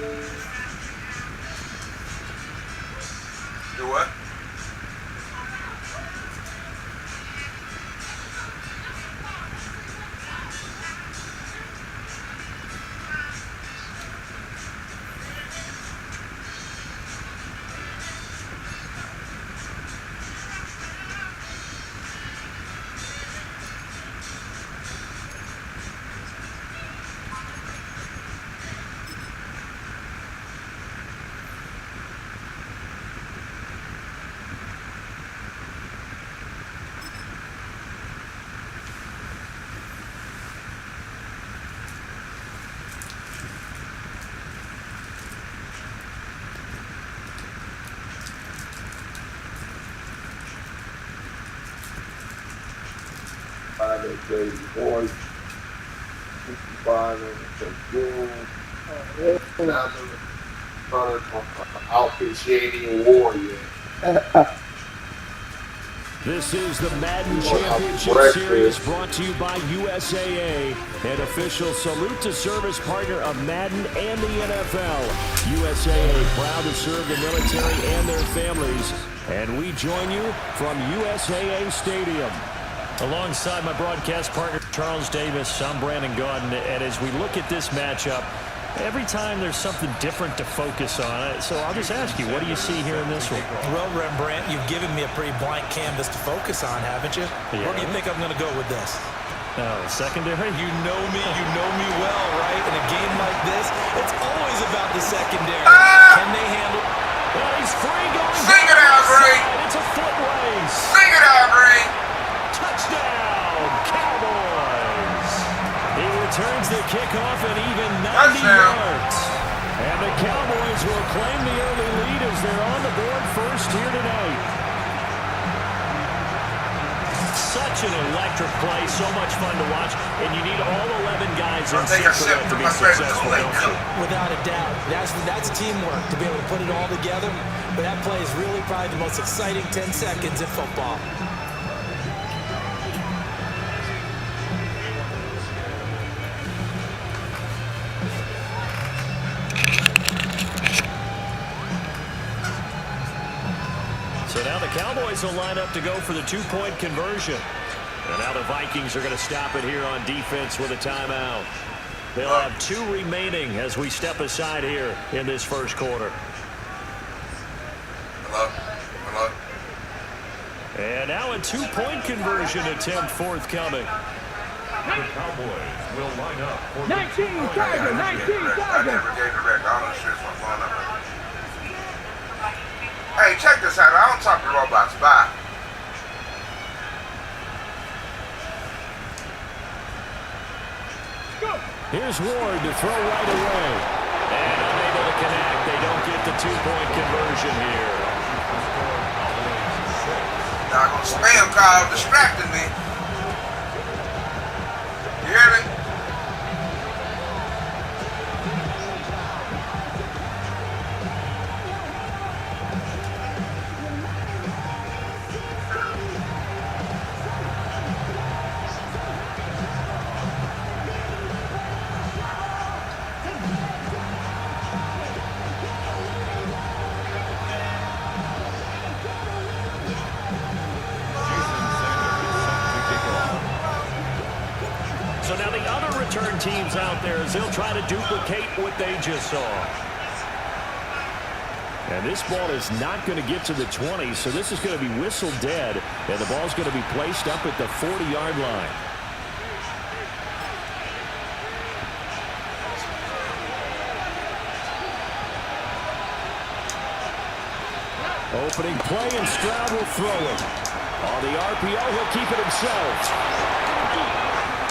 Do what? Boys, 65 and outfishing warrior. This is the Madden Championship Series brought to you by USAA, an official salute to service partner of Madden and the NFL. USAA proud to serve the military and their families, and we join you from USAA Stadium. Alongside my broadcast partner, Charles Davis, I'm Brandon Gaudin, and as we look at this matchup, every time there's something different to focus on. So I'll just ask you, what do you see here in this one? Well, Rembrandt, you've given me a pretty blank canvas to focus on, haven't you? Yeah. Where do you think I'm going to go with this? Oh, secondary? You know me well, right? In a game like this, it's always about the secondary. Can they handle? Well, he's free going. Sing it out, Ray. It's a foot race. Sing it out, Ray. Touchdown, Cowboys. He returns the kickoff at even 90 yards. And the Cowboys will claim the early lead as they're on the board first here tonight. Such an electric play, so much fun to watch, and you need all 11 guys in sync to be successful, don't you? Without a doubt. That's teamwork to be able to put it all together. But that play is really probably the most exciting 10 seconds in football. So now the Cowboys will line up to go for the two-point conversion. And now the Vikings are going to stop it here on defense with a timeout. They'll have 2 remaining as we step aside here in this first quarter. Hello? And now a two-point conversion attempt forthcoming. The Cowboys will line up for 19 Tiger. I never gave it back. All those shits my phone number. Hey, check this out. I don't talk to robots. Bye. Here's Ward to throw right away. And unable to connect. They don't get the two-point conversion here. Now I'm going to spam call distracting me. You hear me? So now the other return teams out there as they'll try to duplicate what they just saw. And this ball is not going to get to the 20, so this is going to be whistled dead, and the ball's going to be placed up at the 40-yard line. Opening play, and Stroud will throw it. On the RPO, he'll keep it himself.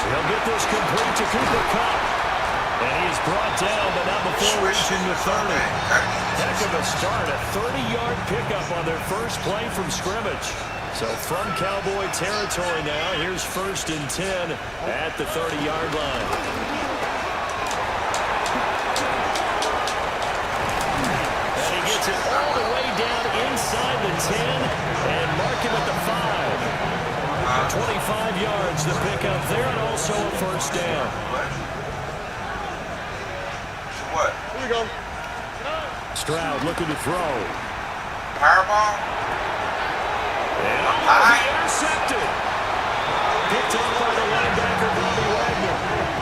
He'll get this complete to Cooper Kupp. And he is brought down, but not before reaching the 30. Heck of a start, a 30-yard pickup on their first play from scrimmage. So from Cowboy territory now, here's 1st and 10 at the 30-yard line. And he gets it all the way down inside the 10 and mark him at the 5. 25 yards the pickup there, and also a first down. What? Here we go. Stroud looking to throw. Powerball. And intercepted. Picked up by the linebacker, Bobby Wagner.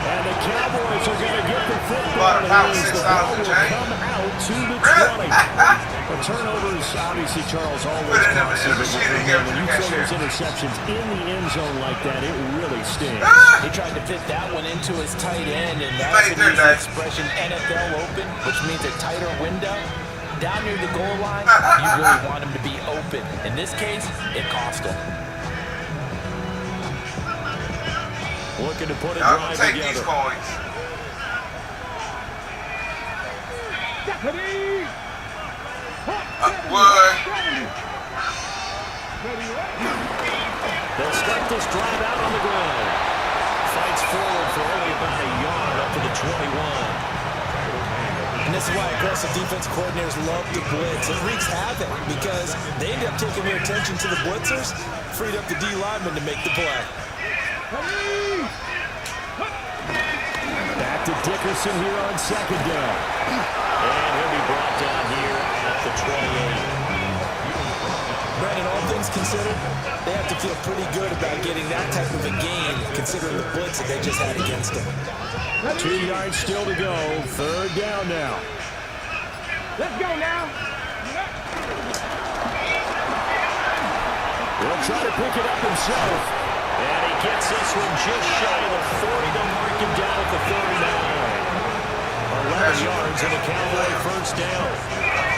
And the Cowboys are going to get the football. About And the 6,000 ball will change. come out to the 20. The turnovers, obviously, Charles, always Put it in the costly. But machine when again, you throw cashier. those interceptions in the end zone like that, it really stings. He tried to fit that one into his tight end, and made that's their when the day. expression NFL open, which means a tighter window. Down near the goal line, you really want him to be open. In this case, it cost him. Looking to put a Y'all drive take these together. coins. Wood. They'll start this drive out on the ground. Fights forward for only about a yard up to the 21. And this is why aggressive defense coordinators love to blitz. It wreaks havoc because they end up taking their attention to the blitzers, freed up the D lineman to make the play. Back to Dickerson here on second down. And he'll be brought down here at the 28. Brandon, all things considered, they have to feel pretty good about getting that type of a gain, considering the blitz that they just had against them. 2 yards still to go. Third down now. Let's go now. He'll try to pick it up himself. And he gets this one just shy of the 40 to mark him down at the 39. 11 yards and a Cowboy first down.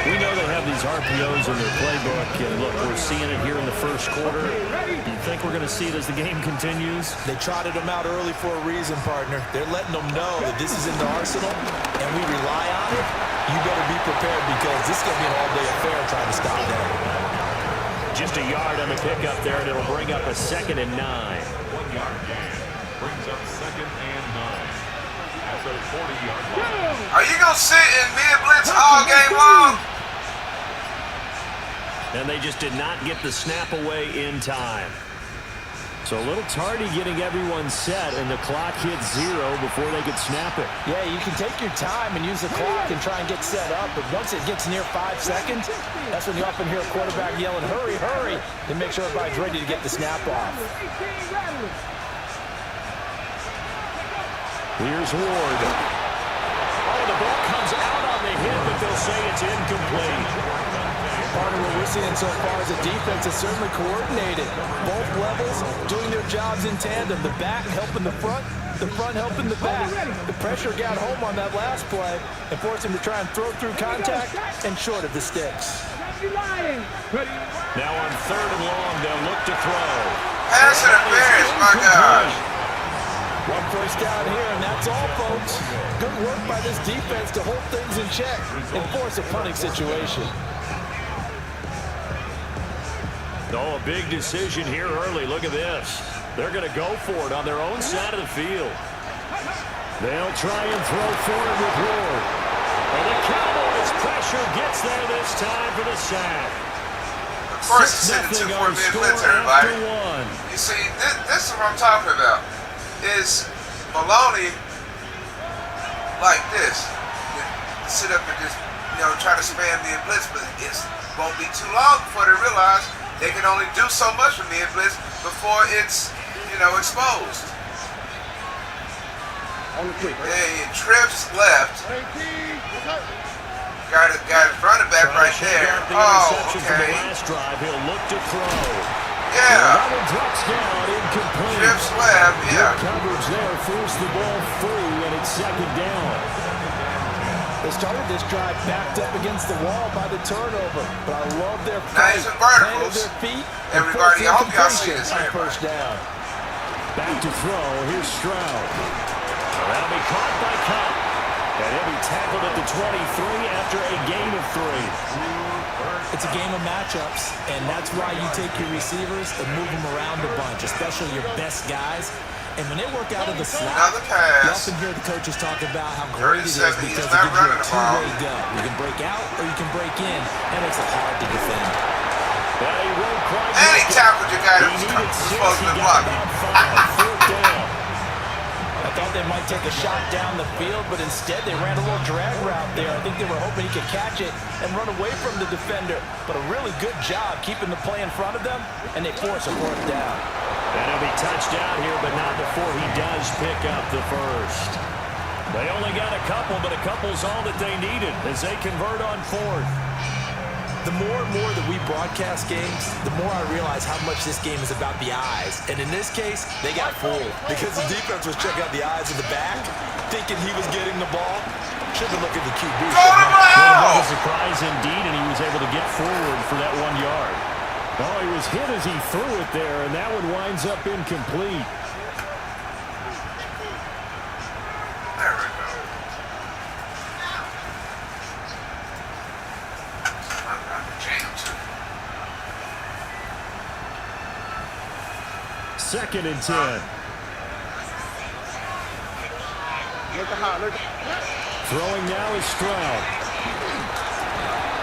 We know they have these RPOs in their playbook, and look, we're seeing it here in the first quarter. Do you think we're going to see it as the game continues? They trotted them out early for a reason, partner. They're letting them know that this is in the arsenal, and we rely on it. You better be prepared because this is going to be an all-day affair trying to stop them. Just a yard on the pickup there, and it'll bring up a 2nd and 9. 1 yard gain. Brings up 2nd and 9. At the 40-yard line. Are you gonna sit in mid-blitz all game long? And they just did not get the snap away in time. So a little tardy getting everyone set, and the clock hits 0 before they could snap it. Yeah, you can take your time and use the clock and try and get set up, but once it gets near 5 seconds, that's when you often hear a quarterback yelling, hurry, hurry, to make sure everybody's ready to get the snap off. Here's Ward. Oh, the ball comes out on the hit, but they'll say it's incomplete. Part of what we're seeing so far is a defense that's certainly coordinated. Both levels doing their jobs in tandem. The back helping the front helping the back. The pressure got home on that last play and forced him to try and throw through contact and short of the sticks. Now on 3rd and long, they'll look to throw. Pass interference, my gosh. One first down here, and that's all, folks. Good work by this defense to hold things in check and force a punting situation. Oh, a big decision here early. Look at this. They're going to go for it on their own side of the field. They'll try and throw for it with Ward. And the Cowboys' pressure gets there this time for the sack. Of course, it's sitting 2 for mid-blitz, everybody. You see, this is what I'm talking about. Is Maloney like this? Sit up and just, try to spam mid-blitz, but it won't be too long before they realize they can only do so much with mid-blitz before it's, exposed. Hey, trips left. Got a running back right there. Oh, interception from the okay. last drive. He'll look to throw. Yeah. That one drops down, incomplete. Trips left, yeah. Good coverage there, forced the ball free, and it's 2nd down. They started this drive backed up against the wall by the turnover, but I love their Nice fight, and verticals. planted their feet, and Everybody, I hope y'all see forced this, on everybody. first down. Back to throw. Here's Stroud. That'll be caught by Cup. And he'll be tackled at the 23 after a gain of 3. It's a game of matchups, and that's why you take your receivers and move them around a bunch, especially your best guys. And when they work out of the slot, Another you pass. often hear the coaches talk about how great it is 37, because he's it not gives you running a the ball. two-way go. You can break out or you can break in. That makes it hard to defend. But he won't quite And he make it. tackled your guy He that was needed 6. supposed He to be got blocking. about 5. 4th down. A I thought they might take a shot down the field, but instead they ran a little drag route there. I think they were hoping he could catch it and run away from the defender. But a really good job keeping the play in front of them, and they force a fourth down. And he'll be touchdown here, but not before he does pick up the first. They only got a couple, but a couple's all that they needed as they convert on fourth. The more and more that we broadcast games, the more I realize how much this game is about the eyes. And in this case, they got fooled because the defense was checking out the eyes of the back, thinking he was getting the ball. Should have looked at the QB. A surprise indeed, and he was able to get forward for that 1 yard. Oh, he was hit as he threw it there, and that one winds up incomplete. There we go. Second and 10. Throwing now is Stroud.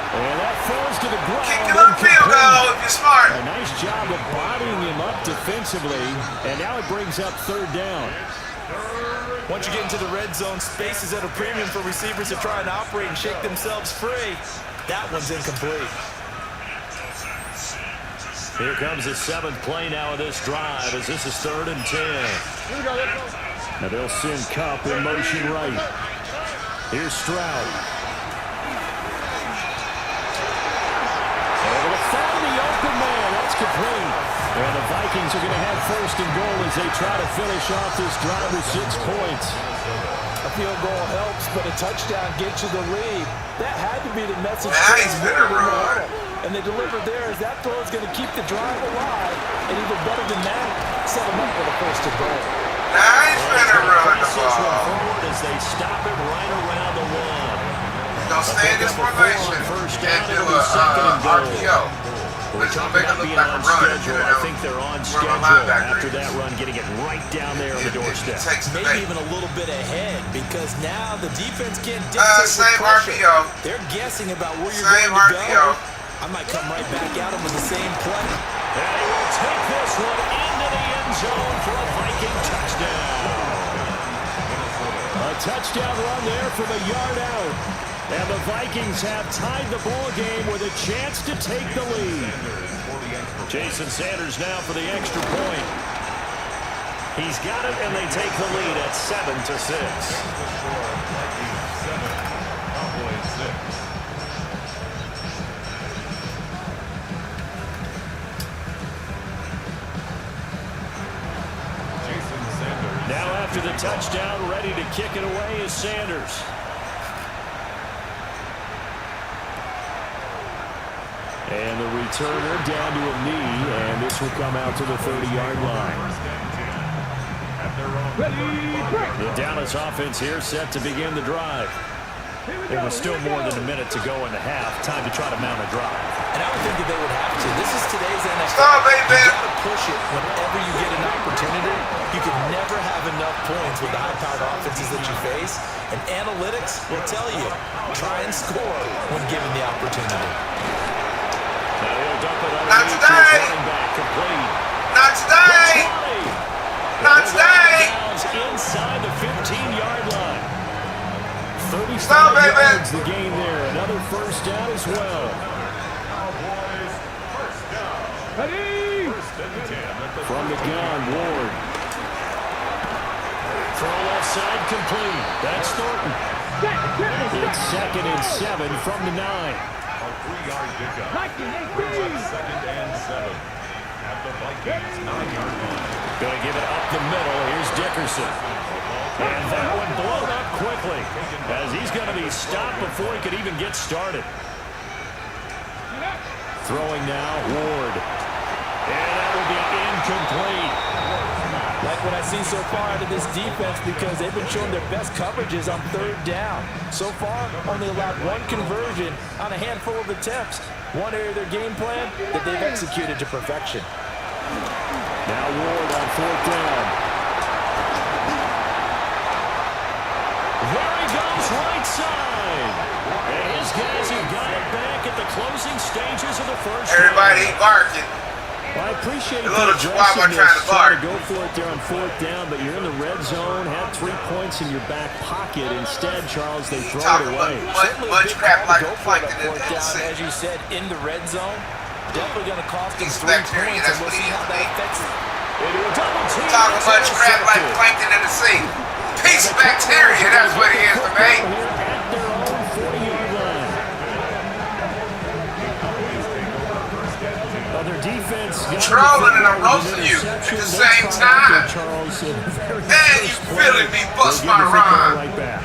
And that falls to the ground. Kick it up field goal if you're smart. A nice job of bodying him up defensively. And now it brings up third down. Once you get into the red zone, space is at a premium for receivers to try and operate and shake themselves free. That one's incomplete. Here comes the 7th play now of this drive as this is 3rd and 10. Here we go. Now they'll send Kupp in motion right. Here's Stroud. Able to find the open man. That's complete. And the Vikings are going to have 1st and goal as they try to finish off this drive with 6 points. A field goal helps, but a touchdown gets you the lead. That had to be the message. Nice bit of run. And they delivered theirs. That throw is going to keep the drive alive. And even better than that, set them up for the 1st and goal. Nice bit of run the ball. Forward as they stop it right around the 1. Don't stay in this formation and do a RPO. Which will make it look like a run. I think they're on schedule after that run, getting it right down there on the doorstep. Maybe even a little bit ahead because now the defense can't dictate same pressure. RPO. They're guessing about where you're Same going to RPO. go. I might come right back at him with the same play. And he will take this one into the end zone for a Viking touchdown. A touchdown run there from a yard out. And the Vikings have tied the ball game with a chance to take the lead. Jason Sanders now for the extra point. He's got it, and they take the lead at 7-6. Now after the touchdown, ready to kick it away is Sanders. And the returner down to a knee, and this will come out to the 30-yard line. The Dallas offense here set to begin the drive. There was still more than a minute to go in the half. Time to try to mount a drive. And I would think that they would have to. This is today's NFL. Stop, baby. You got to push it whenever you get an opportunity. You can never have enough points with the high-powered offenses that you face. And analytics will tell you, try and score when given the opportunity. Now he'll dump it Not today. running back complete. Not today. Not today. Inside the 15-yard line. 35 Stop, baby. yards the game there. Another first down as well. Ready? From the gun, Ward. Throw left side complete. That's Thornton. It's 2nd and 7 from the 9. A 3-yard pickup. Brings up 2nd and 7 at the Vikings 9-yard line. Going to give it up the middle. Here's Dickerson. And that one blown up quickly as he's going to be stopped before he could even get started. Throwing now, Ward. And that will be incomplete. Like what I see so far out of this defense because they've been showing their best coverages on 3rd down. So far, only allowed 1 conversion on a handful of attempts. One area of their game plan that they've executed to perfection. Now Ward on 4th down. There he goes, right side. And his guys have got it back at the closing stages of the first Everybody half. barking. Well, I appreciate A little chihuahua trying to bark. Go for it there on 4th down, but you're in the red zone, had 3 points in your back pocket. Instead, Charles, they throw it away. Much crap like plankton in Fourth the down, sea. as you said, in the red zone. Definitely going to cost them He's 3 bacteria, points, that's and we'll what see he how is, that man. affects them. Into a double team. Talking much crap like plankton in the sea. Piece of bacteria, that's what he is to me. Here at their own 40-yard line. Their defense got Trolling and I'm roasting you at the same time. And you feeling me bust my rhyme. Right back.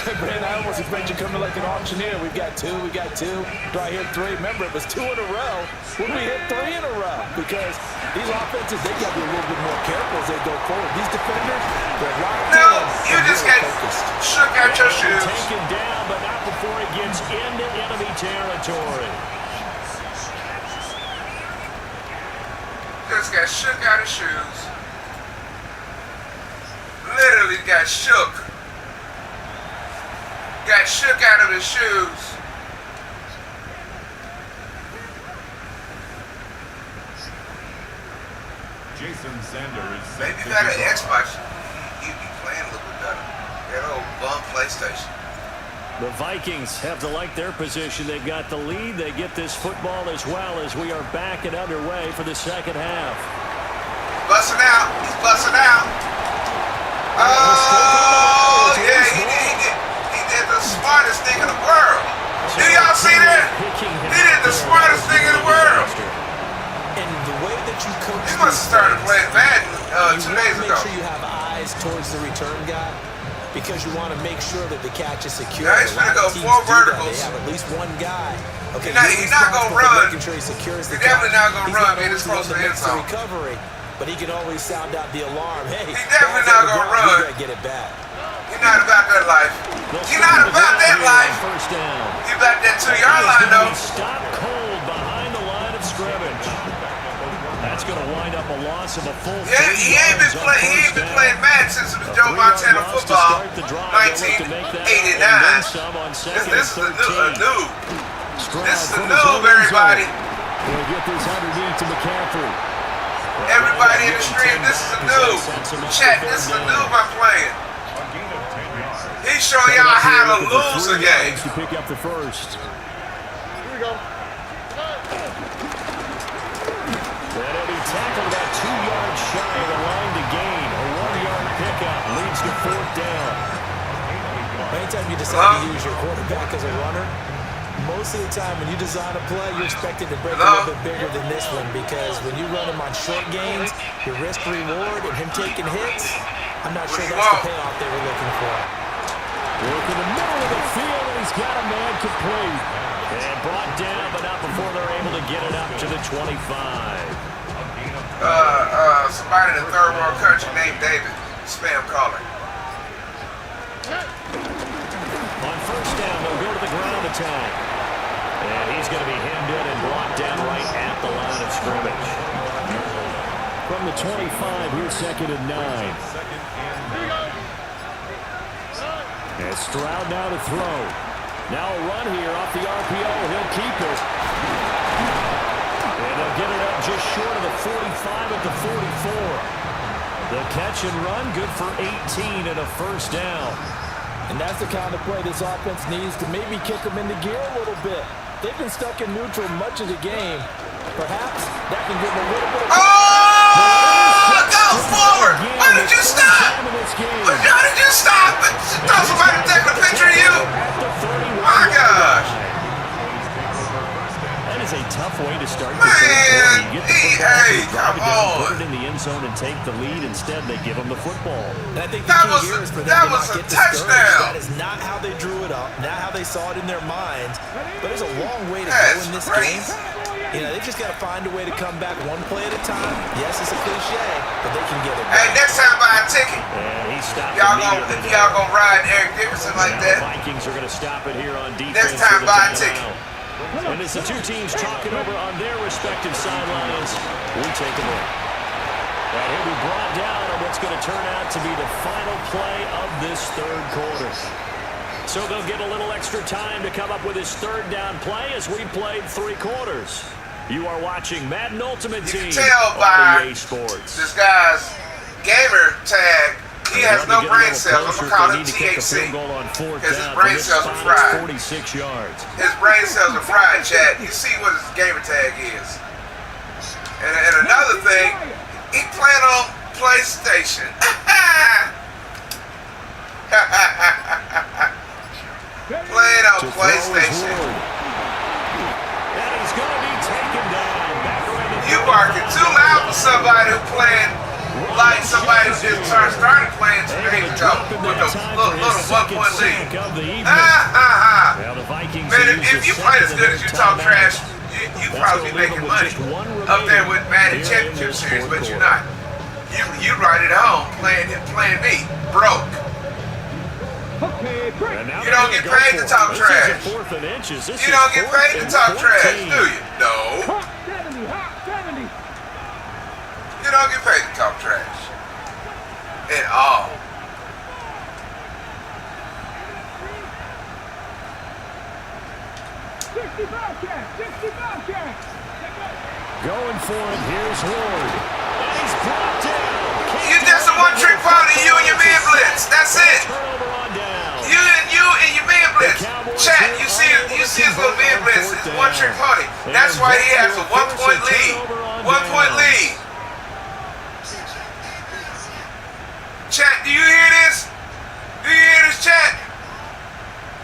Hey, Brandon, I almost expect you coming like an auctioneer. We got two. Do I hit 3? Remember, it was 2 in a row. Would we hit 3 in a row? Because these offenses, they got to be a little bit more careful as they go forward. These defenders, they're locked in. No, you just get shook out your shoes. Taken down, but not before it gets into enemy territory. Just got shook out of shoes. Literally got shook. Got shook out of his shoes. Jason Sanders. Maybe you got an Xbox. You'd be playing a little bit better. That old bum PlayStation. The Vikings have to like their position. They've got the lead. They get this football as well as we are back and underway for the second half. Busting out. He's busting out. Oh, yeah, he did the smartest thing in the world. Do y'all see that? He did the smartest thing in the world. And the way that you coach, He must have started playing Madden 2 days make ago. sure you have eyes towards the return guy, because you want to make sure that the catch is secure. Now he's A lot finna go of teams 4 do that. verticals. They have at least one guy. Okay, He's not gonna run. Making sure he secures the He's definitely catch. not gonna He's run, not man. It's always close to the the one end that makes zone. recovery, but he can always sound out the alarm. Hey, He definitely ball's on not the gonna ground. run. You gotta get it back. You're not about that life. You're not about that life. First down. You about that 2-yard line, though. Stop cold behind the line of scrimmage. That's going to wind up a loss of a full. Yeah, he ain't been playing Madden since it was Joe Montana football, 1989. This is a noob. This is a noob, everybody. We'll get this underneath to McCaffrey. Everybody in the stream, this is a noob. Chat, this is a noob I'm playing. He's showing y'all how to lose a game. To pick up the first. Here we go. And he'll be tackled about 2 yards shy of the line to gain. A 1-yard pickup leads to 4th down. Anytime you decide to use your quarterback as a runner, most of the time when you design a play, you're expected to break a little bit bigger than this one, because when you run him on short gains, your risk reward and him taking hits, I'm not sure that's the payoff they were looking for. Look in the middle of the field, and he's got a man complete. And brought down, but not before they're able to get it up to the 25. Somebody in a third world country named David. Spam caller. On first down, they'll go to the ground attack. And he's going to be hemmed in and brought down right at the line of scrimmage. From the 25, here's 2nd and 9. And Stroud now to throw. Now a run here off the RPO. He'll keep it. And they'll get it up just short of the 45 at the 44. The catch and run, good for 18 and a first down. And that's the kind of play this offense needs to maybe kick them into gear a little bit. They've been stuck in neutral much of the game. Perhaps that can give them a little bit of... Go forward! Why did you stop? Why did you stop? Thought somebody take a picture of you? My gosh! That is a tough way to start the Man, you get the football, come on. put it in the end zone and take the lead. Instead, they give them the football. And I think the key here is for them to not get discouraged. Touchdown. That is not how they drew it up, not how they saw it in their minds. But there's a long way to go That's in this crazy. game. You know, they just got to find a way to come back one play at a time. Yes, it's a cliche, but they can get it Hey, back. next time buy a ticket. And he stopped Y'all immediately. gonna ride Eric Dickerson like The that. Vikings are going to stop it here on defense. Next time, with a buy a timeout. ticket. And as the two teams talking over on their respective sidelines, we take a look. And he'll be brought down on what's going to turn out to be the final play of this third quarter. So they'll get a little extra time to come up with his third down play as we played 3 quarters. You are watching Madden Ultimate You Team can tell by on EA Sports. this guy's gamer tag, he has no brain cells. I'm going to call him THC. Because his brain cells are fried. 46 yards. His brain cells are fried, Chad. You see what his gamer tag is. And another thing, he playing on PlayStation. Playing on PlayStation. And he's going to be taken down. You barking too loud for somebody who playing like somebody who just started playing 2 days ago with a little 1-point lead. Man, if you play as good as you talk trash, you probably be making money up there with Madden Championship Series, but you're not. You right at home playing me broke. You don't get paid to talk trash. You don't get paid to talk trash, do you? No. You don't get paid to talk trash. At all. Going for it, here's Ward. And he's brought down. You just a one-trick pony, you and your man blitz. That's it. You and your man blitz. Chat, you see his little man blitz. It's one-trick pony. That's why he has a 1-point lead. 1-point lead. Chat, do you hear this? Do you hear this, chat?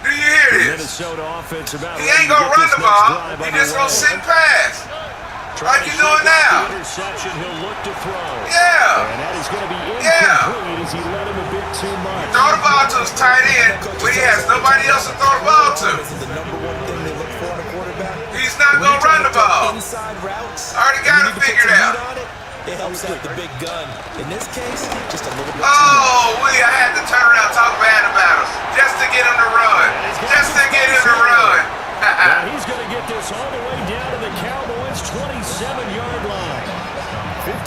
Do you hear this? He ain't gonna run the ball. He just gonna sit and pass. Like you doing now. Yeah. Yeah. Throw the ball to his tight end when he has nobody else to throw the ball to. He's not gonna run the ball. Already got it figured out. It helps out the big gun. In this case, just a little bit I had to turn around and talk bad about him just to get him to run. Just to get him to run. Now he's going to get this all the way down to the Cowboys' 27-yard line.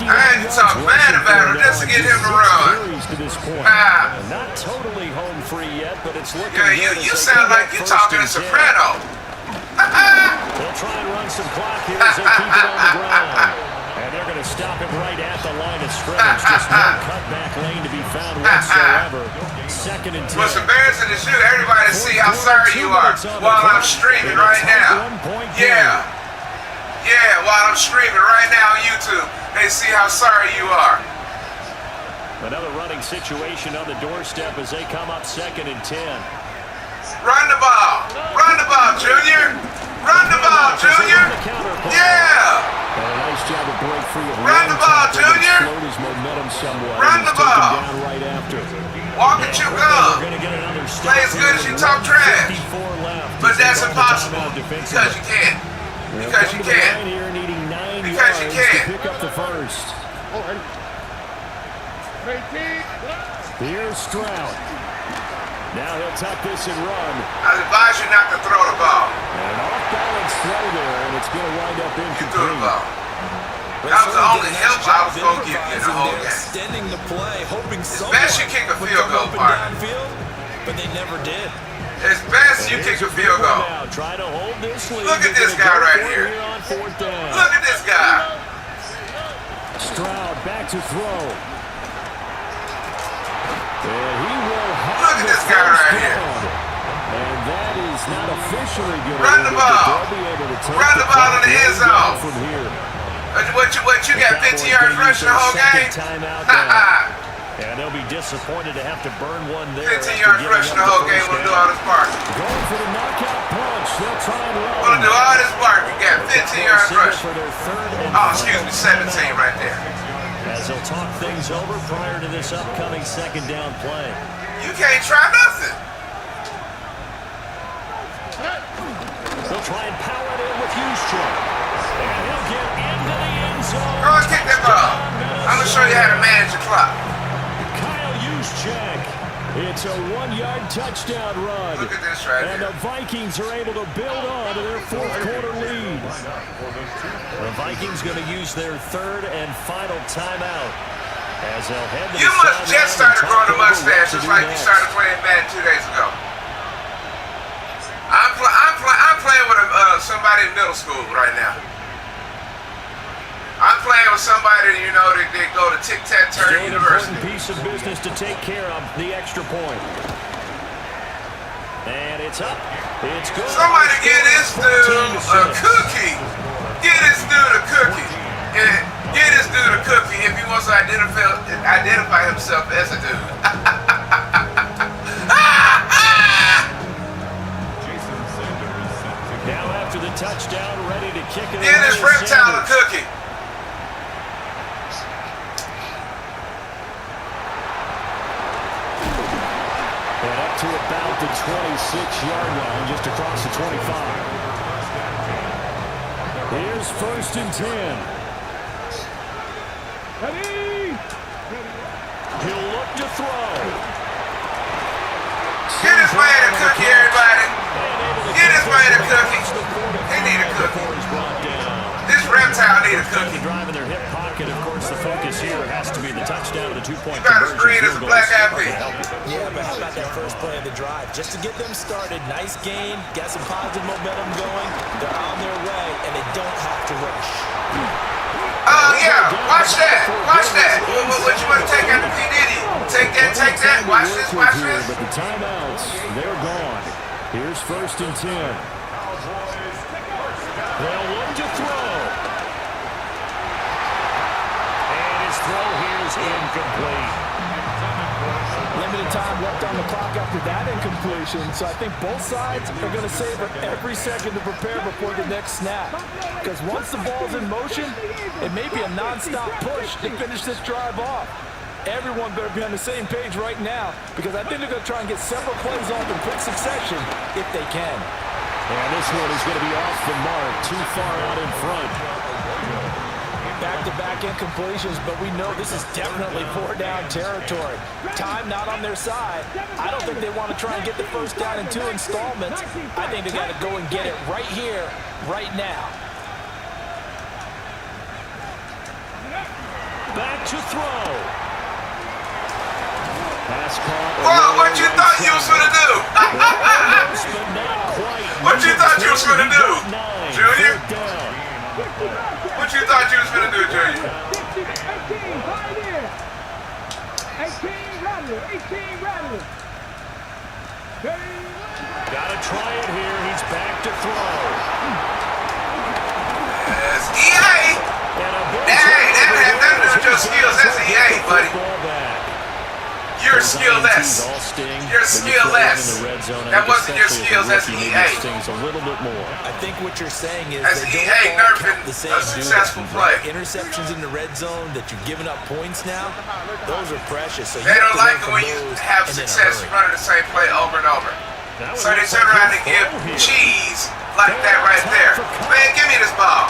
I had to talk bad about him just to get him to run. Not totally home free yet, but it's looking good. You sound like you're talking to Soprano. They'll try and run some clock here as they keep it on the ground. And they're going to stop him right at the line of scrimmage. Just no cutback lane to be found whatsoever. 2nd and 10. What's embarrassing is everybody to see how sorry you are while I'm streaming right now. Yeah. Yeah, while I'm streaming right now on YouTube. They see how sorry you are. Another running situation on the doorstep as they come up 2nd and 10. Run the ball. Run the ball, Junior. Run the ball, Junior. Yeah. Nice job of break free of run the ball, Junior. Run the ball. Right after. Walk and chew gum. Play as good as you talk trash. But that's impossible because you can't. Because you can't. Because you can't. Pick up the first. Here's Stroud. Now he'll tuck this and run. I advise you not to throw the ball. And an off-balance throw there, and it's going to wind up incomplete. You threw the ball. That was the only help I was going to give you in the whole game. Extending the play, hoping it's best you kick a field goal, partner. But they never did. It's best you kick a field goal. Try to hold this lead. Look at this guy right here. Look at this guy. Stroud back to throw. And he will have look at this guy right here. And that is not officially good. Run the ball. Run the ball in the end zone. From here. What you got 15 yards rushing the whole game? And they'll be disappointed to have to burn one there. 15 yards rushing the whole game. We'll do all this barking. Going for the knockout punch. They'll try and run. We'll do all this barking. Got 15 yards rushing. Oh, excuse me, 17 right there. As they'll talk things over prior to this upcoming 2nd down play. You can't try nothing. They'll try and power it in with Houston. And he'll get into the end zone. Go and kick that ball. I'm going to show you how to manage the clock. Kyle Juszczyk. It's a 1-yard touchdown run. Look at this right and here. The Vikings are able to build on to their 4th quarter lead. The Vikings going to use their 3rd and final timeout. As they'll head to you must just started growing a mustache just like you started playing Madden 2 days ago. I'm playing with somebody in middle school right now. with somebody, you know, they go to Tic-Tac-Toe Still an University. important piece of business to take care of, the extra point. And it's up. It's good. Somebody get this dude a cookie. Get this dude a cookie. Get this dude a cookie if he wants to identify himself as a dude. Now after the touchdown, ready to kick it. Get this reptile a cookie. And up to about the 26-yard line, just across the 25. Here's 1st and 10. Ready? He'll look to throw. Get this man a cookie, everybody. Get this man a cookie. They need a cookie. This reptile need a cookie. Drive in their hip pocket. Of course, the focus here has to be the touchdown, the 2-point You got as green as a black apple. Yeah, but how about that first play of the drive? Just to get them started, nice gain, got some positive momentum going. They're on their way, and they don't have to rush. Oh, yeah. Watch that. Watch that. What you want to take out the P. Diddy? Take that, take that. Watch this, watch this. But the timeouts, they're gone. Here's 1st and 10. They'll look to throw. And his throw here is incomplete. Limited time left on the clock after that incompletion, so I think both sides are going to savor every second to prepare before the next snap. Because once the ball's in motion, it may be a non-stop push to finish this drive off. Everyone better be on the same page right now, because I think they're going to try and get several plays off in quick succession if they can. And this one is going to be off the mark, too far out in front. Back-to-back incompletions, but we know this is definitely 4-down territory. Time not on their side. I don't think they want to try and get the first down in 2 installments. I think they got to go and get it right here, right now. Back to throw. Pass caught. Well, what you thought you was going to do? What you thought you was going to do, Junior? What you thought you was going to do, Junior? 18, right here. 18, Rattler. 18, Rattler. Gotta try it here. He's back to throw. That's EA. Hey, that had nothing to do with your skills. That's EA, buddy. You're skillless. You're skillless. That wasn't your skills. That's EA. A little bit more. I think what you're saying is that's they EA don't all nerfing count the same. a successful play. Interceptions in the red zone that you're giving up points now, those are precious. So they don't like it when you have success running the same play over and over. So they turn around and give cheese like that right there. Man, give me this ball.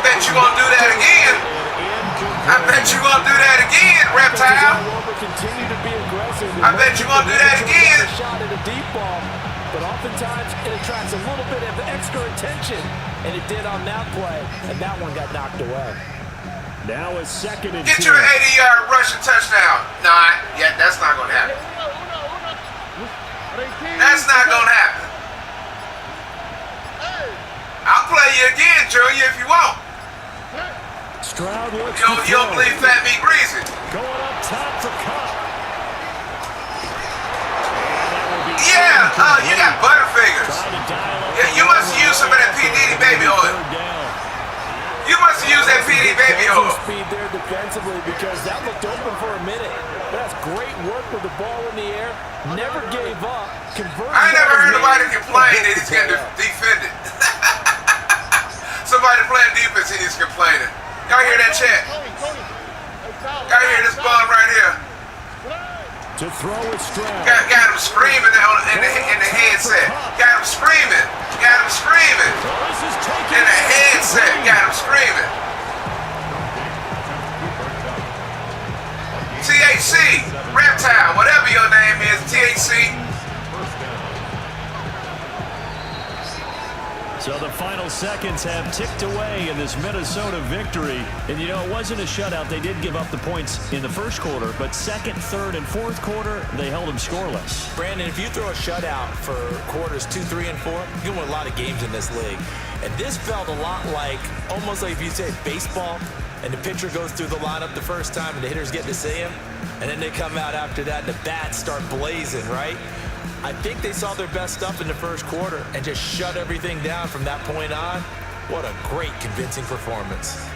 Bet you gonna do that again. I bet you gonna do that again, reptile. I bet you gonna do that again. Shot at a deep ball, but oftentimes it attracts a little bit of extra attention, and it did on that play, and that one got knocked away. Now a 2nd and 10. Get your 80-yard rushing touchdown. Nah, yeah, that's not gonna happen. That's not gonna happen. I'll play you again, Junior, if you want. Stroud looks you don't believe Fat Meat Greasy. Going up top for Cup. Yeah, you got Butterfingers. Yeah, you must use some of that P. Diddy baby oil. You must use that P. Diddy baby oil. Speed there defensively because that looked open for a minute. That's great work with the ball in the air. Never gave up. I ain't never heard nobody complain that he's getting defended. Somebody playing defense and he's complaining. Y'all hear that chat? Y'all hear this bum right here? To throw it Stroud. Got him screaming in the headset. Got him screaming. Got him screaming. In the headset. Got him screaming. THC, Reptile, whatever your name is, THC. So the final seconds have ticked away in this Minnesota victory. And, you know, it wasn't a shutout. They did give up the points in the first quarter, but second, third, and fourth quarter, they held them scoreless. Brandon, if you throw a shutout for quarters 2, 3, and 4, you can win a lot of games in this league. And this felt a lot like, almost like if you say baseball, and the pitcher goes through the lineup the first time, and the hitters get to see him, and then they come out after that, and the bats start blazing, right? I think they saw their best stuff in the first quarter and just shut everything down from that point on. What a great, convincing performance.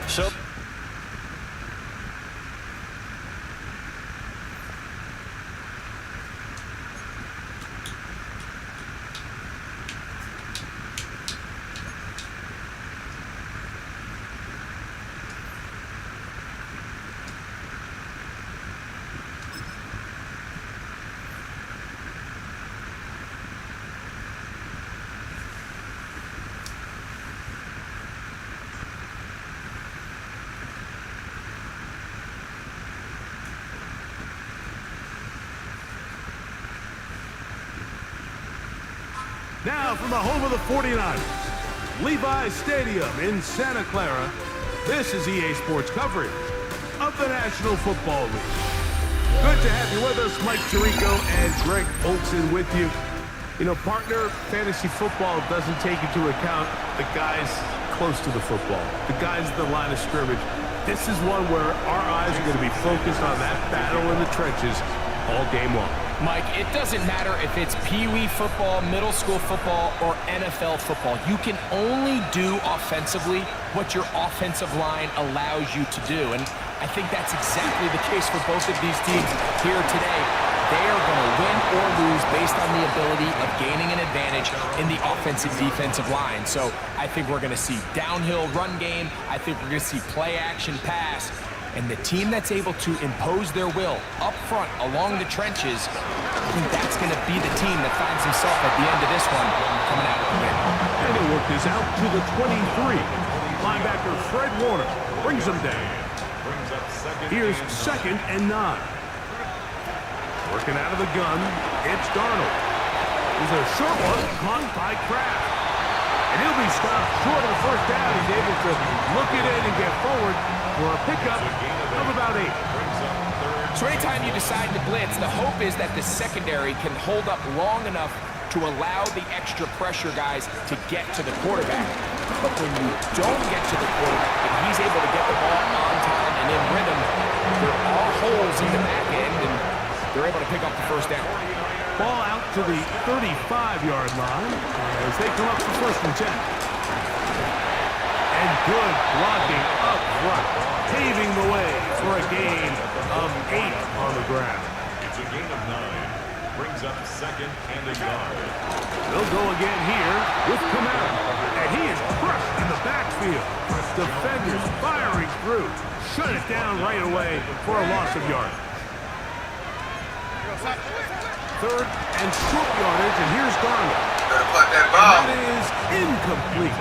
So now from the home of the 49ers, Levi's Stadium in Santa Clara, this is EA Sports coverage of the National Football League. Good to have you with us, Mike Tirico and Greg Olson with you. You know, partner, fantasy football doesn't take into account the guys close to the football, the guys at the line of scrimmage. This is one where our eyes are going to be focused on that battle in the trenches all game long. Mike, it doesn't matter if it's Pee-wee football, middle school football, or NFL football. You can only do offensively what your offensive line allows you to do. And I think that's exactly the case for both of these teams here today. They are going to win or lose based on the ability of gaining an advantage in the offensive-defensive line. So I think we're going to see downhill run game. I think we're going to see play-action pass. And the team that's able to impose their will up front along the trenches, I think that's going to be the team that finds himself at the end of this one coming out with the win. And he'll work this out to the 23. Linebacker Fred Warner brings him down. Here's 2nd and 9. Working out of the gun, it's Darnold. He's a short one, caught by Kraft. And he'll be stopped short of the first down. He's able to look it in and get forward for a pickup of about 8. So anytime you decide to blitz, the hope is that the secondary can hold up long enough to allow the extra pressure guys to get to the quarterback. But when you don't get to the quarterback and he's able to get the ball on time and in rhythm, there are holes in the back end and they're able to pick up the first down. Ball out to the 35-yard line as they come up for 1st and 10. And good blocking up front, paving the way for a gain of 8 on the ground. It's a gain of 9. Brings up 2nd and a yard. They'll go again here with Kamara. And he is crushed in the backfield. Defenders firing through. Shut it down right away for a loss of yardage. 3rd and short yardage, and here's Darnold. Better put that ball. That is incomplete.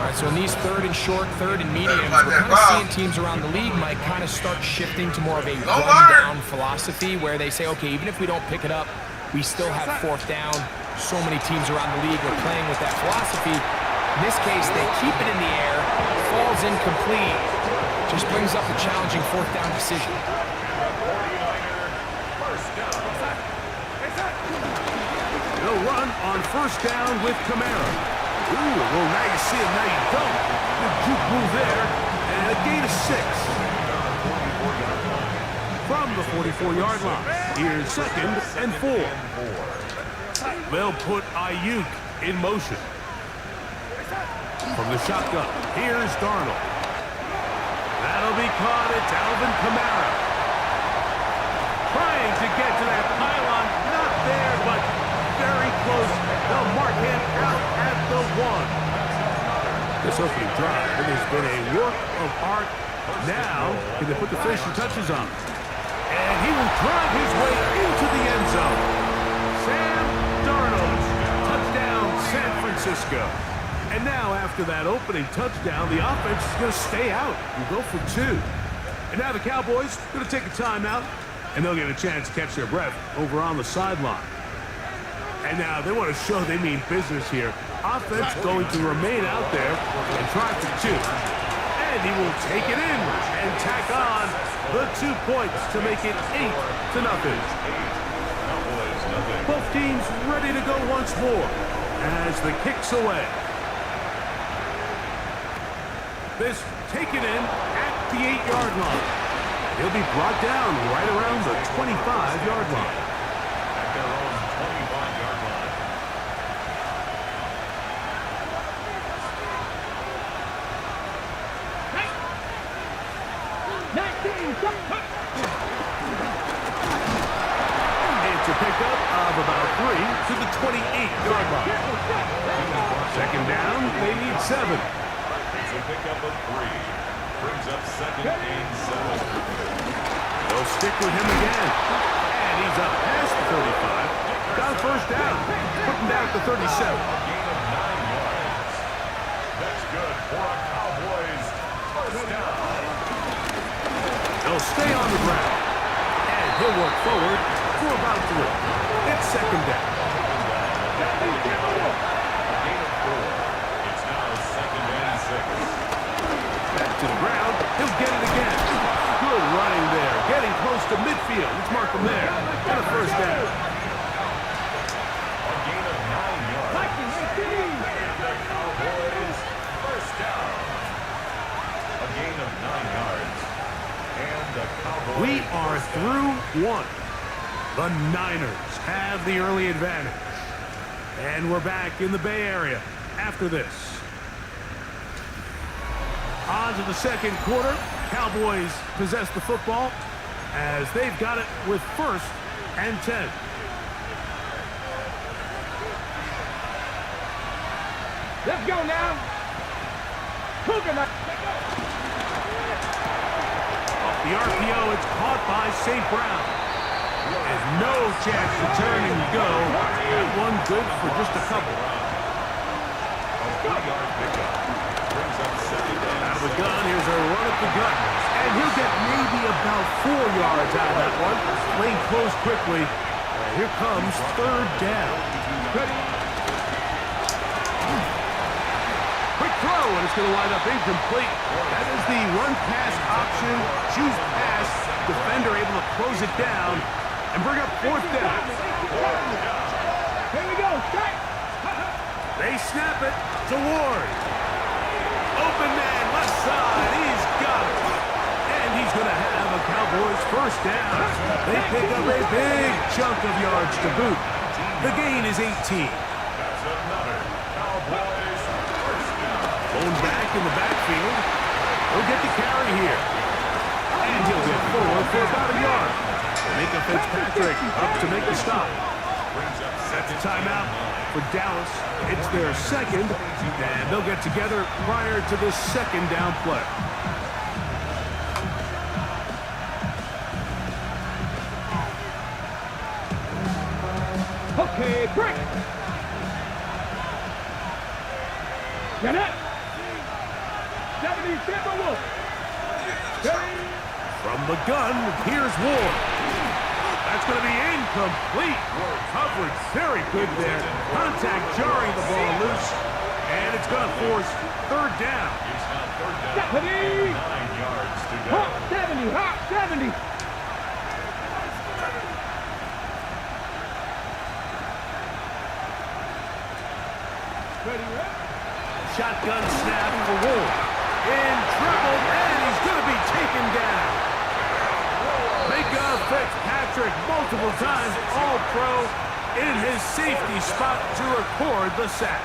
All right, so in these 3rd and short, 3rd and mediums, we're kind of seeing teams around the league might kind of start shifting to more of a run-down philosophy where they say, okay, even if we don't pick it up, we still have 4th down. So many teams around the league are playing with that philosophy. In this case, they keep it in the air, falls incomplete, just brings up a challenging 4th down decision. They'll run on 1st down with Kamara. Ooh, well, now you see it, now you don't. Good juke move there, and a gain of 6. From the 44-yard line, here's 2nd and 4. They'll put Ayuk in motion. From the shotgun, here's Darnold. That'll be caught. It's Alvin Kamara. Trying to get to that pylon. Not there, but very close. They'll mark him out at the 1. This opening drive, it has been a work of art. Now, can they put the finishing touches on? And he will drive his way into the end zone. Sam Darnold, touchdown San Francisco. And now, after that opening touchdown, the offense is going to stay out and go for 2. And now the Cowboys are going to take a timeout, and they'll get a chance to catch their breath over on the sideline. And now they want to show they mean business here. Offense going to remain out there and try for two. And he will take it in and tack on the 2 points to make it 8-0. Both teams ready to go once more as the kick's away. This taken in at the 8-yard line. He'll be brought down right around the 25-yard line. At their own 25-yard line. It's a pickup of about 3 to the 28-yard line. Second down, they need 7. It's a pickup of 3. Brings up 2nd and 7. They'll stick with him again. And he's up past the 35. Got a first down. Putting down at the 37. Gain of 9 yards. That's good for a Cowboys first down. They'll stay on the ground. And he'll work forward for about 3. It's second down. A gain of 4. It's now 2nd and 6. Back to the ground. He'll get it again. Good running there. Getting close to midfield. Let's mark him there. And a first down. A gain of 9 yards. And the Cowboys first down. A gain of 9 yards. And the Cowboys. We are through 1. The Niners have the early advantage. And we're back in the Bay Area after this. On to the second quarter. Cowboys possess the football as they've got it with 1st and 10. Let's go now. Coconut. Off the RPO, it's caught by St. Brown. There's no chance to turn and go. That one good for just a couple. A 3-yard pickup. Brings up 2nd and Out of the gun, here's a run up the gut. And he'll get maybe about 4 yards out of that one. Playing close quickly. And here comes 3rd down. Quick throw, and it's going to wind up incomplete. That is the run-pass option. Choose pass. Defender able to close it down and bring up 4th down. Here we go. Strike. They snap it to Ward. Open man, left side. He's got it. And he's going to have a Cowboys first down. They pick up a big chunk of yards to boot. The gain is 18. that's another Cowboys first down. Going back in the backfield. He'll get the carry here. And he'll get forward for about a yard. Micah Fitzpatrick up to make the stop. Brings up That's a 2nd timeout for Dallas. It's their second, and they'll get together prior to the second down play. Okay, break. Get it. 70 Timberwolves. From the gun, here's Ward. That's going to be incomplete. Coverage very good there. Contact jarring the ball loose. And it's going to force 3rd down. It's now 3rd down. 70. 9 yards to go. Hot 70. Hot 70. Shotgun snap for Ward. In trouble, and he's going to be taken down. Micah Fitzpatrick multiple times All-Pro in his safety spot to record the sack.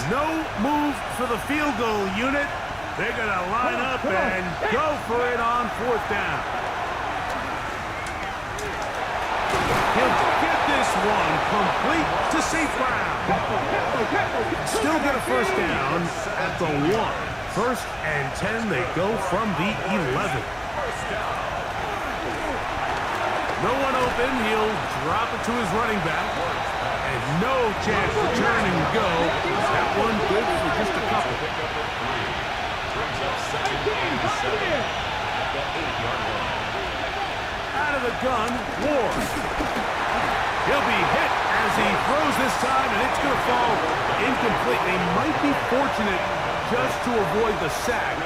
No move for the field goal unit. They're going to line up and go for it on 4th down. He'll get this one complete to St. Brown. Still get a first down at the 1. 1st and 10, they go from the 11. No one open, he'll drop it to his running back. And no chance to turn and go. That one good for just a couple. Brings up 2nd and 7 at the 8-yard line. Out out of the gun, Ward. He'll be hit as he throws this time, and it's going to fall incomplete. They might be fortunate just to avoid the sack,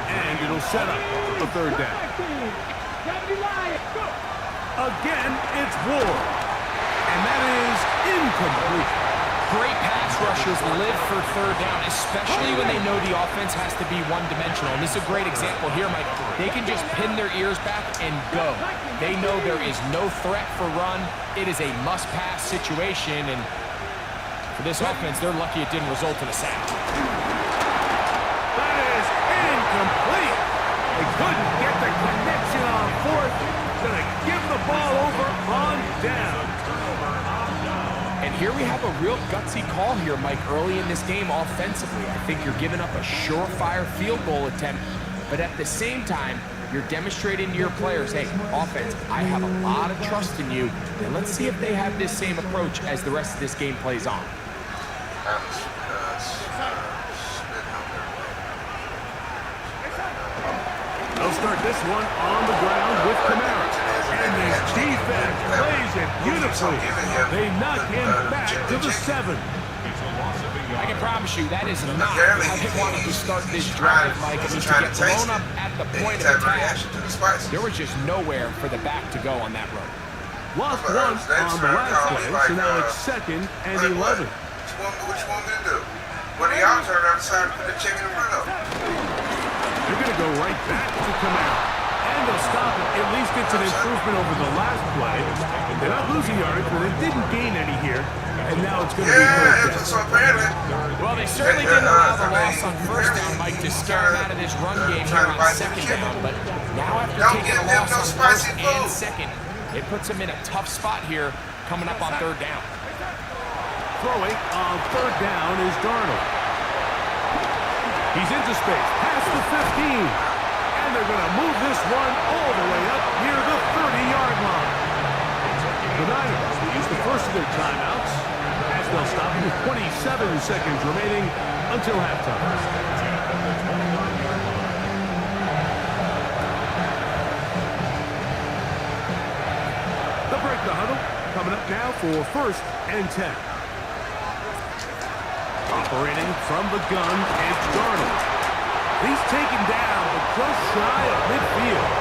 and it'll set up a third down. Again, it's Ward, and that is incomplete. Great pass rushers live for third down, especially when they know the offense has to be one-dimensional. And this is a great example here, Mike. They can just pin their ears back and go. They know there is no threat for run. It is a must-pass situation, and for this offense, they're lucky it didn't result in a sack. That is incomplete. They couldn't get the connection on fourth. Going to give the ball over on down. And here we have a real gutsy call here, Mike, early in this game offensively. I think you're giving up a surefire field goal attempt, but at the same time, you're demonstrating to your players, hey, offense, I have a lot of trust in you, and let's see if they have this same approach as the rest of this game plays on. They'll start this one on the ground with Kamara. And this defense plays it beautifully. They knock him back to the 7. I can promise you that is not how they wanted to start this drive, Mike. I mean, to get blown up at the point of attack, there was just nowhere for the back to go on that road. Lost one on the last play, so now it's 2nd and 11. What you want me to do? What do y'all turn around and decide to put the chicken in front of? They're going to go right back to Kamara. And they'll stop it. At least it's an improvement over the last play. They're not losing yards, but they didn't gain any here. And now it's going to be third down. So apparently. Well, they certainly didn't allow the loss on first down, Mike, to scare them out of this run game here on second down. But now after taking a loss on first and second, it puts them in a tough spot here coming up on third down. Throwing on third down is Darnold. He's into space, past the 15. And they're going to move this one all the way up near the 30-yard line. The Niners use the first of their timeouts as they'll stop with 27 seconds remaining until halftime. They'll break the huddle. Coming up now for 1st and 10. Operating from the gun is Darnold. He's taken down, but just shy of midfield.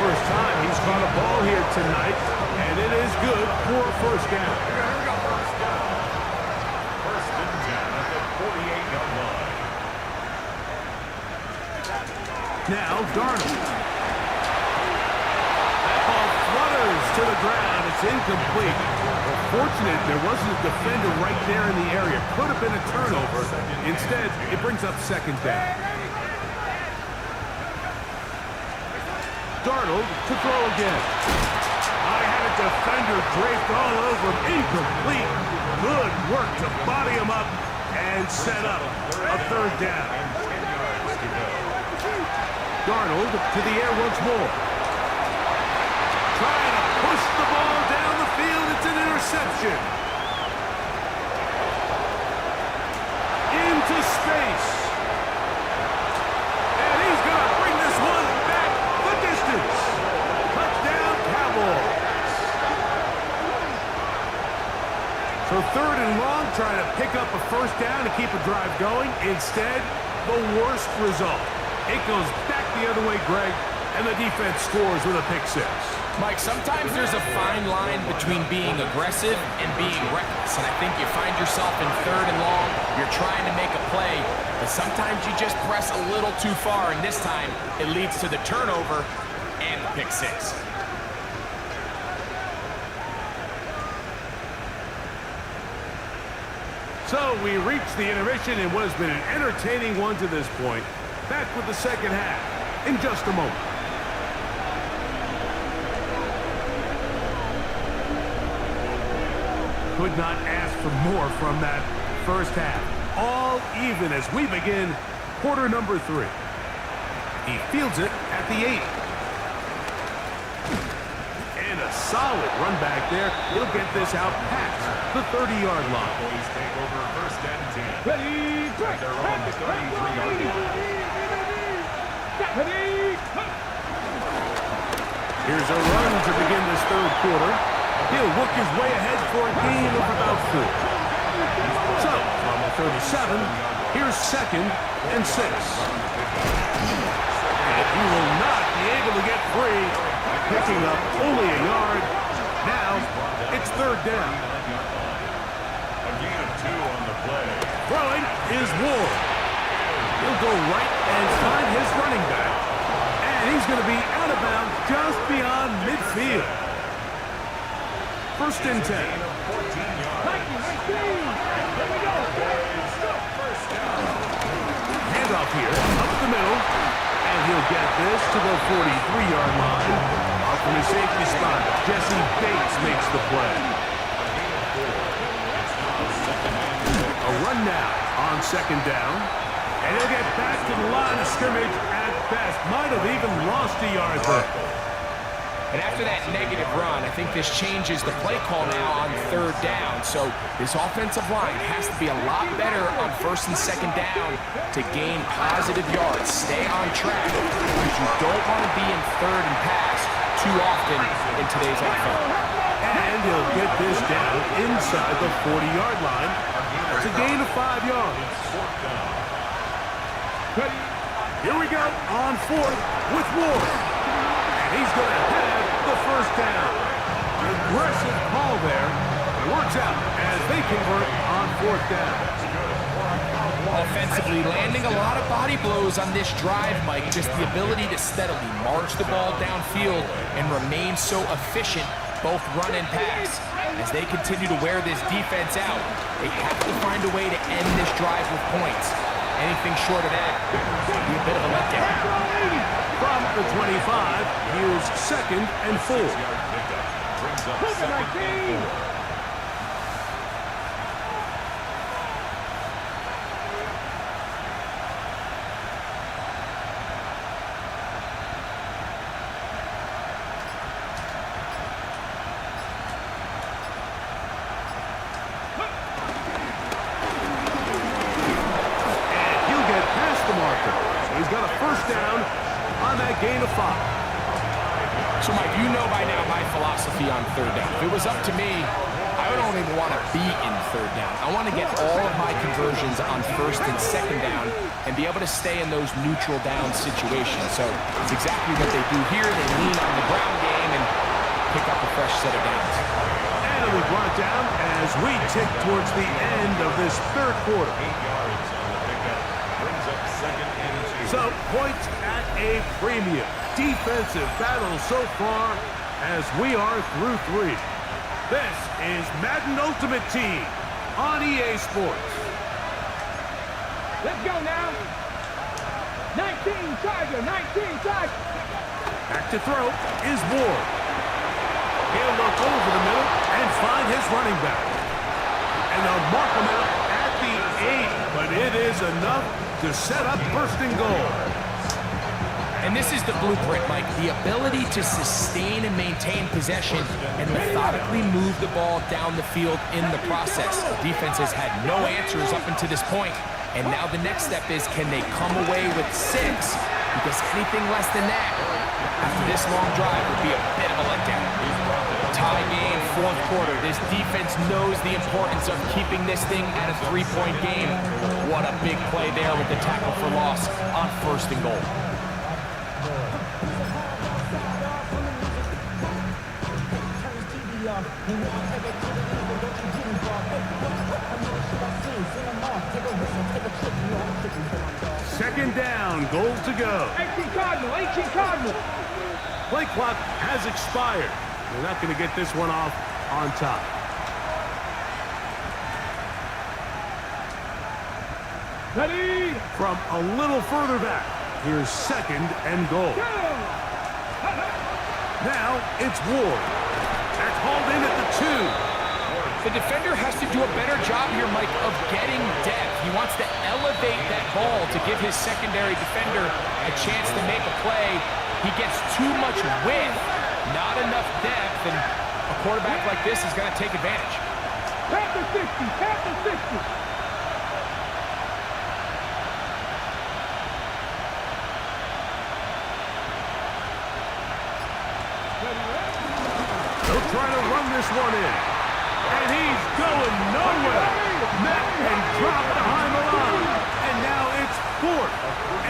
First time he's caught a ball here tonight, and it is good for a first down. First and 10 at the 48-yard line. Now Darnold. That ball flutters to the ground. It's incomplete. Fortunate there wasn't a defender right there in the area. Could have been a turnover. Instead, it brings up 2nd down. Darnold to throw again. I had a defender draped all over him. Incomplete. Good work to body him up and set up a third down. Darnold to the air once more. Trying to push the ball down the field. It's an interception. Into space. And he's going to bring this one back the distance. Touchdown, Cowboys. So 3rd and long, trying to pick up a first down to keep a drive going. Instead, the worst result. It goes back the other way, Greg, and the defense scores with a pick 6. Mike, sometimes there's a fine line between being aggressive and being reckless. And I think you find yourself in 3rd and long, you're trying to make a play, but sometimes you just press a little too far, and this time it leads to the turnover and the pick 6. So we reach the intermission in what has been an entertaining one to this point. Back with the second half in just a moment. Could not ask for more from that first half. All even as we begin quarter number 3. He fields it at the 8. And a solid run back there. He'll get this out past the 30-yard line. Cowboys take over 1st and 10. Ready, At their own 33-yard line. Here's a run to begin this third quarter. He'll work his way ahead for a gain of about 4. So, from the 37, here's 2nd and 6. And he will not be able to get free, picking up only a yard. Now, it's 3rd down. A gain of 2 on the play. Throwing is Ward. He'll go right and find his running back. And he's going to be out of bounds just beyond midfield. 1st and 10. Handoff here, up the middle. And he'll get this to the 43-yard line. Off from his safety spot, Jesse Bates makes the play. A run now on 2nd down. And he'll get back to the line of scrimmage at best. Might have even lost a yard there. And after that negative run, I think this changes the play call now on 3rd down. So this offensive line has to be a lot better on 1st and 2nd down to gain positive yards. Stay on track because you don't want to be in 3rd and pass too often in today's NFL. And he'll get this down inside the 40-yard line. It's a gain of 5 yards. Here we go on 4th with Ward. And he's going to have the 1st down. Aggressive call there. It works out as they convert on 4th down. Offensively, landing a lot of body blows on this drive, Mike. Just the ability to steadily march the ball downfield and remain so efficient, both run and pass. As they continue to wear this defense out, they have to find a way to end this drive with points. Anything short of that would be a bit of a letdown. From the 25, here's 2nd and 4. He's got a 1st down on that gain of 5. So, Mike, you know by now my philosophy on 3rd down. If it was up to me, I don't even want to be in 3rd down. I want to get all of my conversions on 1st and 2nd down and be able to stay in those neutral down situations. So it's exactly what they do here. They lean on the ground game and pick up a fresh set of downs. And it'll be brought down as we tick towards the end of this 3rd quarter. 8 yards on the pickup. Brings up 2nd and 2. So points at a premium. Defensive battle so far as we are through 3. This is Madden Ultimate Team on EA Sports. Let's go now. 19 Tiger, 19 Tiger. Back to throw is Ward. He'll look over the middle and find his running back. And they'll mark him out at the 8, but it is enough to set up 1st and goal. And this is the blueprint, Mike. The ability to sustain and maintain possession and methodically move the ball down the field in the process. The defense has had no answers up until this point. And now the next step is, can they come away with 6? Because anything less than that, after this long drive, would be a bit of a letdown. Tie game, 4th quarter. This defense knows the importance of keeping this thing at a 3-point game. What a big play there with the tackle for loss on 1st and goal. Second down, goal to go. 18 Cardinal, 18 Cardinal. Play clock has expired. They're not going to get this one off on top. Ready? From a little further back, here's 2nd and goal. Now it's Ward. That's hauled in at the 2. The defender has to do a better job here, Mike, of getting depth. He wants to elevate that ball to give his secondary defender a chance to make a play. He gets too much width, not enough depth, and a quarterback like this is going to take advantage. Tap the 60, tap the 60. this one in. And he's going nowhere. Met and dropped behind the line. And now it's 4th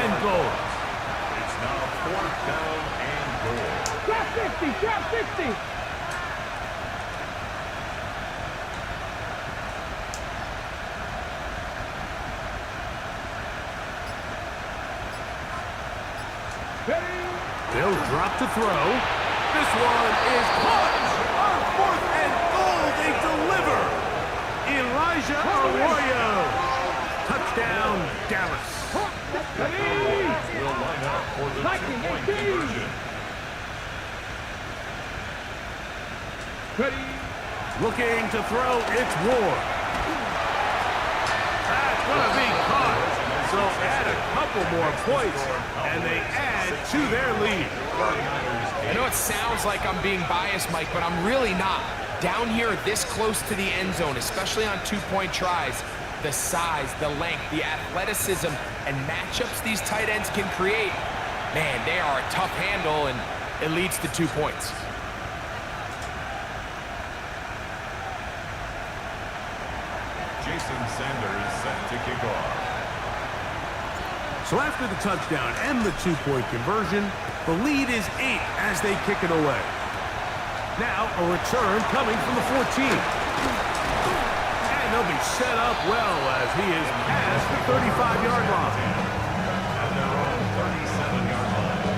and goal. It's now 4th down and goal. Trap 60, trap 60. They'll drop to throw. This one is caught. On 4th and goal, they deliver. Elijah Arroyo. Touchdown, Dallas. Will line up for the 2-point conversion. Ready. Looking to throw, it's Ward. That's going to be caught. So add a couple more points, and they add to their lead. I know it sounds like I'm being biased, Mike, but I'm really not. Down here this close to the end zone, especially on 2-point tries, the size, the length, the athleticism, and matchups these tight ends can create, man, they are a tough handle, and it leads to 2 points. Jason Sanders set to kick off. So after the touchdown and the 2-point conversion, the lead is 8 as they kick it away. Now a return coming from the 14. And they'll be set up well as he is past the 35-yard line. At their own 37-yard line.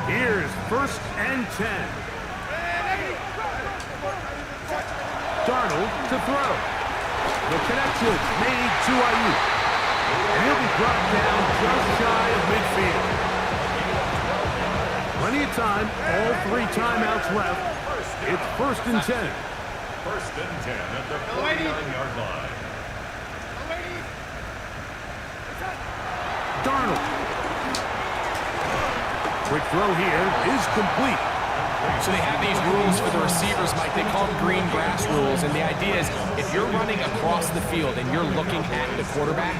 Here's 1st and 10. Darnold to throw. The connection made to Ayuk. And he'll be brought down just shy of midfield. Plenty of time, all 3 timeouts left. It's 1st and 10. 1st and 10 at the 49-yard line. Darnold. Quick throw here is complete. So they have these rules for the receivers, Mike. They call them green grass rules, and the idea is if you're running across the field and you're looking at the quarterback,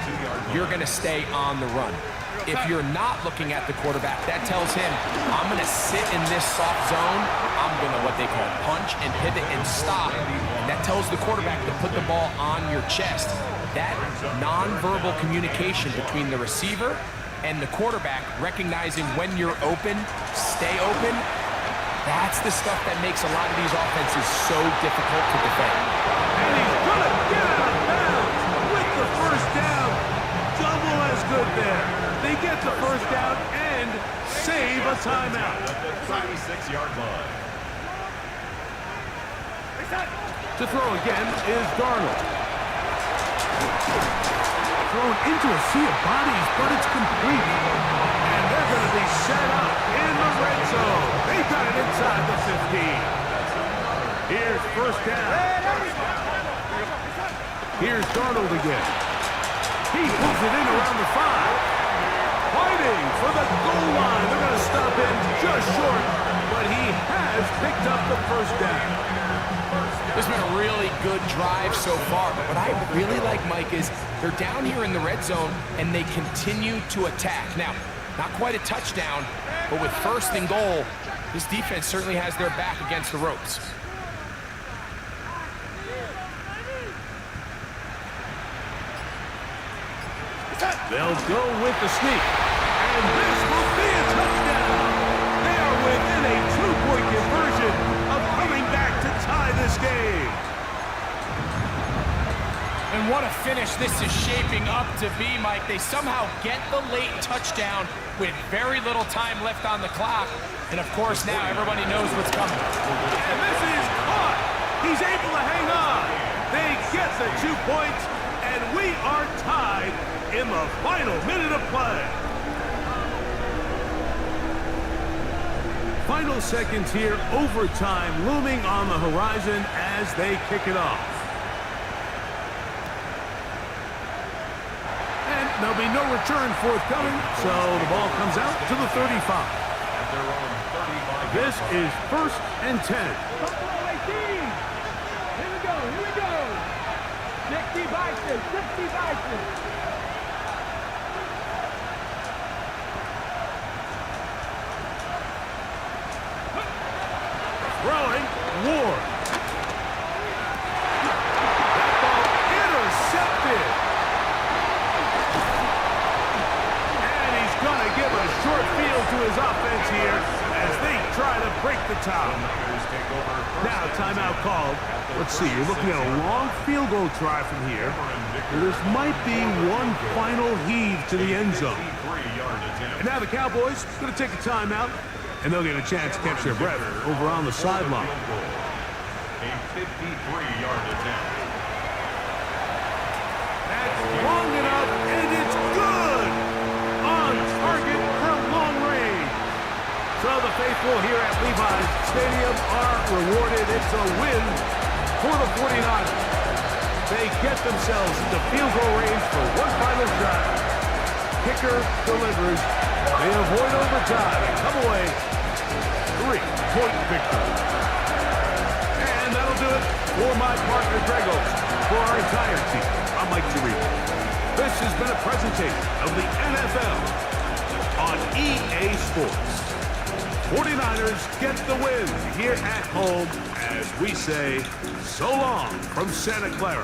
you're going to stay on the run. If you're not looking at the quarterback, that tells him, I'm going to sit in this soft zone. I'm going to what they call punch and pivot and stop. And that tells the quarterback to put the ball on your chest. That nonverbal communication between the receiver and the quarterback, recognizing when you're open, stay open, that's the stuff that makes a lot of these offenses so difficult to defend. And he's going to get out of bounds with the 1st down. Double as good there. They get the 1st down and save a timeout. At the 36-yard line. To throw again is Darnold. Thrown into a sea of bodies, but it's complete. And they're going to be set up in the red zone. They've got it inside the 15. Here's 1st down. Here's Darnold again. He pulls it in around the 5. Fighting for the goal line. They're going to stop him just short, but he has picked up the 1st down. This has been a really good drive so far, but what I really like, Mike, is they're down here in the red zone, and they continue to attack. Now, not quite a touchdown, but with 1st and goal, this defense certainly has their back against the ropes. They'll go with the sneak, and this will be a touchdown. They are within a 2-point conversion of coming back to tie this game. And what a finish this is shaping up to be, Mike. They somehow get the late touchdown with very little time left on the clock. And of course, now everybody knows what's coming. And this is caught. He's able to hang on. They get the 2 points, and we are tied in the final minute of play. Final seconds here, overtime looming on the horizon as they kick it off. And there'll be no return forthcoming, so the ball comes out to the 35. At their own 35. This is 1st and 10. Here we go, here we go. 60 Bison, 60 Bison. Throwing, Ward. That ball intercepted. And he's going to give a short field to his offense here as they try to break the tie. Now, timeout called. Let's see, you're looking at a long field goal try from here. This might be one final heave to the end zone. And now the Cowboys are going to take a timeout, and they'll get a chance to catch their breath over on the sideline. A 53-yard attempt. That's long enough, and it's good! On target for long range. So the faithful here at Levi's Stadium are rewarded. It's a win for the 49ers. They get themselves into field goal range for one final shot. Kicker delivers. They avoid overtime and come away 3-point victory. And that'll do it for my partner, Greg Olson. For our entire team, I'm Mike Tirico. This has been a presentation of the NFL on EA Sports. 49ers get the win here at home as we say so long from Santa Clara.